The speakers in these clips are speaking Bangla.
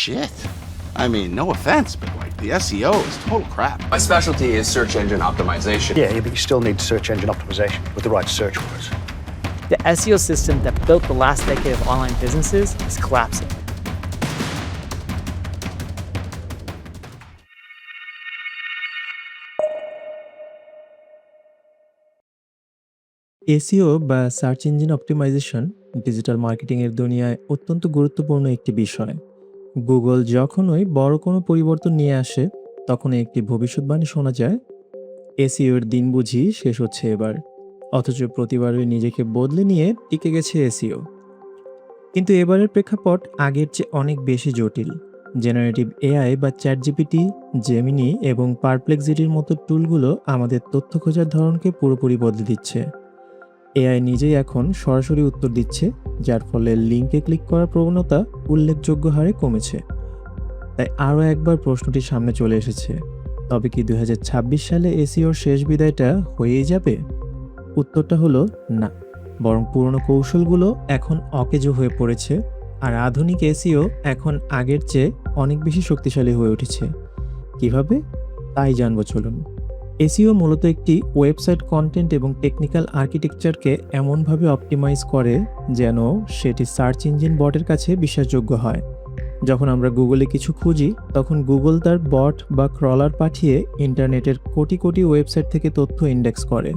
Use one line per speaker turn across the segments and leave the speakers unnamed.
shit. I mean, no offense, but like the SEO is total crap.
My specialty is search engine optimization.
Yeah, but you still need search engine optimization with the right search words.
The SEO system that built the last decade of online businesses is collapsing.
SEO বা সার্চ ইঞ্জিন অপটিমাইজেশন ডিজিটাল মার্কেটিংয়ের দুনিয়ায় অত্যন্ত গুরুত্বপূর্ণ একটি বিষয়। গুগল যখনই বড় কোনো পরিবর্তন নিয়ে আসে তখনই একটি ভবিষ্যৎবাণী শোনা যায়, এসইওর দিন বুঝি শেষ হচ্ছে এবার। অথচ প্রতিবারই নিজেকে বদলে নিয়ে টিকে গেছে এসইও। কিন্তু এবারের প্রেক্ষাপট আগের চেয়ে অনেক বেশি জটিল। জেনারেটিভ এআই বা চ্যাটজিপিটি, জেমিনি এবং পারপ্লেক্সিটির মতো টুলগুলো আমাদের তথ্য খোঁজার ধরনকে পুরোপুরি বদলে দিচ্ছে। এআই নিজেই এখন সরাসরি উত্তর দিচ্ছে, যার ফলে লিঙ্কে ক্লিক করার প্রবণতা উল্লেখযোগ্য হারে কমেছে। তাই আরও একবার প্রশ্নটি সামনে চলে এসেছে, তবে কি 2026 সালে এসইওর শেষ বিদায়টা হয়েই যাবে? উত্তরটা হলো না, বরং পুরনো কৌশলগুলো এখন অকেজো হয়ে পড়েছে, আর আধুনিক এসইও এখন আগের চেয়ে অনেক বেশি শক্তিশালী হয়ে উঠেছে। কিভাবে? তাই জানবো চলুন। এসইও মূলত একটি ওয়েবসাইট কন্টেন্ট এবং টেকনিক্যাল আর্কিটেকচারকে এমনভাবে অপটিমাইজ করে যেন সেটি সার্চ ইঞ্জিন বটের কাছে বিশ্বাসযোগ্য হয়। যখন আমরা গুগলে কিছু খুঁজি, তখন গুগল তার বট বা ক্রলার পাঠিয়ে ইন্টারনেটের কোটি কোটি ওয়েবসাইট থেকে তথ্য ইন্ডেক্স করে।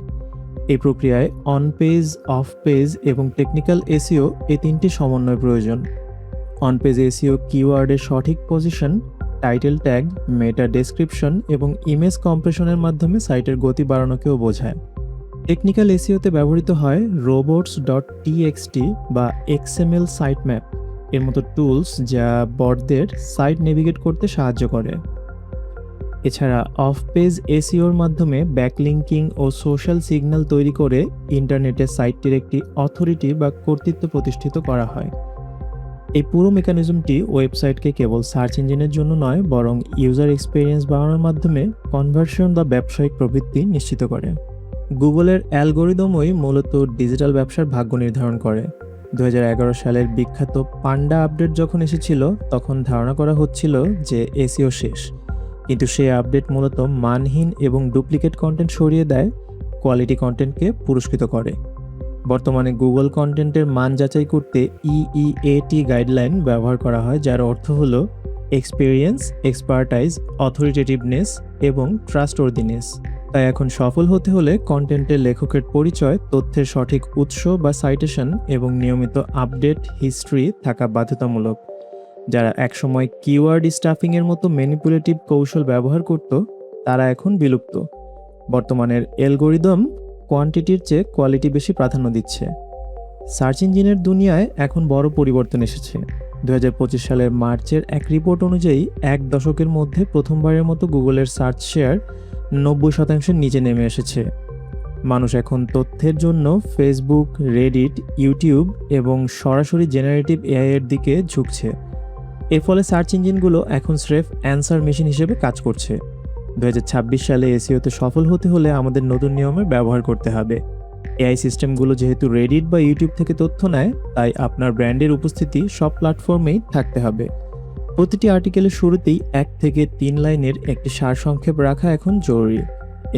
এই প্রক্রিয়ায় অন পেজ, অফ পেজ এবং টেকনিক্যাল এসইও এই তিনটি সমন্বয় প্রয়োজন। অন পেজ এসইও কিওয়ার্ডের সঠিক পজিশন, টাইটেল ট্যাগ, মেটা ডেসক্রিপশন এবং ইমেজ কম্প্রেশনের মাধ্যমে সাইটের গতি বাড়ানোকেও বোঝায়। টেকনিক্যাল এসইওতে ব্যবহৃত হয় robots.txt বা XML সাইট ম্যাপ এর মতো টুলস, যা বটদের সাইট নেভিগেট করতে সাহায্য করে। এছাড়া অফ পেজ এসইওর মাধ্যমে ব্যাকলিঙ্কিং ও সোশ্যাল সিগন্যাল তৈরি করে ইন্টারনেটে সাইটটির একটি অথরিটি বা কর্তৃত্ব প্রতিষ্ঠিত করা হয়। এই পুরো মেকানিজমটি ওয়েবসাইটকে কেবল সার্চ ইঞ্জিনের জন্য নয়, বরং ইউজার এক্সপিরিয়েন্স বাড়ানোর মাধ্যমে কনভার্সন বা ব্যবসায়িক প্রবৃদ্ধি নিশ্চিত করে। গুগলের অ্যালগোরিদমই মূলত ডিজিটাল ব্যবসার ভাগ্য নির্ধারণ করে। 2011 সালের বিখ্যাত পান্ডা আপডেট যখন এসেছিল, তখন ধারণা করা হচ্ছিল যে এসইও শেষ, কিন্তু সেই আপডেট মূলত মানহীন এবং ডুপ্লিকেট কন্টেন্ট সরিয়ে দেয়, কোয়ালিটি কন্টেন্টকে পুরস্কৃত করে। বর্তমানে গুগল কন্টেন্টের মান যাচাই করতে EEAT গাইডলাইন ব্যবহার করা হয়, যার অর্থ হলো এক্সপিরিয়েন্স, এক্সপার্টাইজ, অথরিটেটিভনেস এবং ট্রাস্টওয়ার্দিনেস। তাই এখন সফল হতে হলে কন্টেন্টের লেখকের পরিচয়, তথ্যের সঠিক উৎস বা সাইটেশন এবং নিয়মিত আপডেট হিস্ট্রি থাকা বাধ্যতামূলক। যারা একসময় কিওয়ার্ড স্টাফিংয়ের মতো ম্যানিপুলেটিভ কৌশল ব্যবহার করত, তারা এখন বিলুপ্ত। বর্তমানের অ্যালগোরিদম কোয়ান্টিটির চেয়ে কোয়ালিটি বেশি প্রাধান্য দিচ্ছে। সার্চ ইঞ্জিনের দুনিয়ায় এখন বড় পরিবর্তন এসেছে। 2025 সালের মার্চের এক রিপোর্ট অনুযায়ী 1 দশকের মধ্যে প্রথমবারের মতো গুগলের সার্চ শেয়ার 90% নিচে নেমে এসেছে। মানুষ এখন তথ্যের জন্য ফেসবুক, রেডিট, ইউটিউব এবং সরাসরি জেনারেটিভ এআই এর দিকে ঝুঁকছে। এর ফলে সার্চ ইঞ্জিনগুলো এখন স্রেফ অ্যান্সার মেশিন হিসেবে কাজ করছে। 2026 সালে এসইওতে সফল হতে হলে আমাদের নতুন নিয়মের ব্যবহার করতে হবে। এআই সিস্টেমগুলো যেহেতু রেডিট বা ইউটিউব থেকে তথ্য নেয়, তাই আপনার ব্র্যান্ডের উপস্থিতি সব প্ল্যাটফর্মেই থাকতে হবে। প্রতিটি আর্টিকেলের শুরুতেই 1 থেকে 3 লাইনের একটি সারসংক্ষেপ রাখা এখন জরুরি।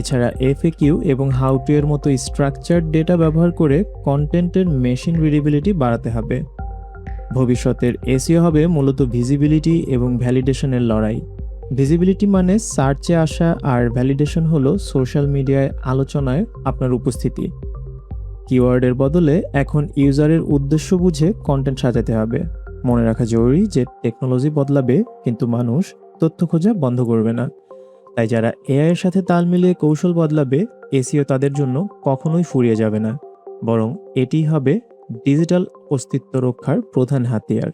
এছাড়া FAQ এবং হাউ টু এর মতো স্ট্রাকচার্ড ডেটা ব্যবহার করে কন্টেন্টের মেশিন রিডেবিলিটি বাড়াতে হবে। ভবিষ্যতের এসইও হবে মূলত ভিজিবিলিটি এবং ভ্যালিডেশনের লড়াই। ভিজিবিলিটি মানে সার্চে আসা, আর ভ্যালিডেশন হলো সোশ্যাল মিডিয়ায় আলোচনায় আপনার উপস্থিতি। কিওয়ার্ডের বদলে এখন ইউজারের উদ্দেশ্য বুঝে কন্টেন্ট সাজাতে হবে। মনে রাখা জরুরি যে টেকনোলজি বদলাবে, কিন্তু মানুষ তথ্য খোঁজা বন্ধ করবে না। তাই যারা এআই এর সাথে তাল মিলিয়ে কৌশল বদলাবে, এসইও তাদের জন্য কখনোই ফুরিয়ে যাবে না, বরং এটিই হবে ডিজিটাল অস্তিত্ব রক্ষার প্রধান হাতিয়ার।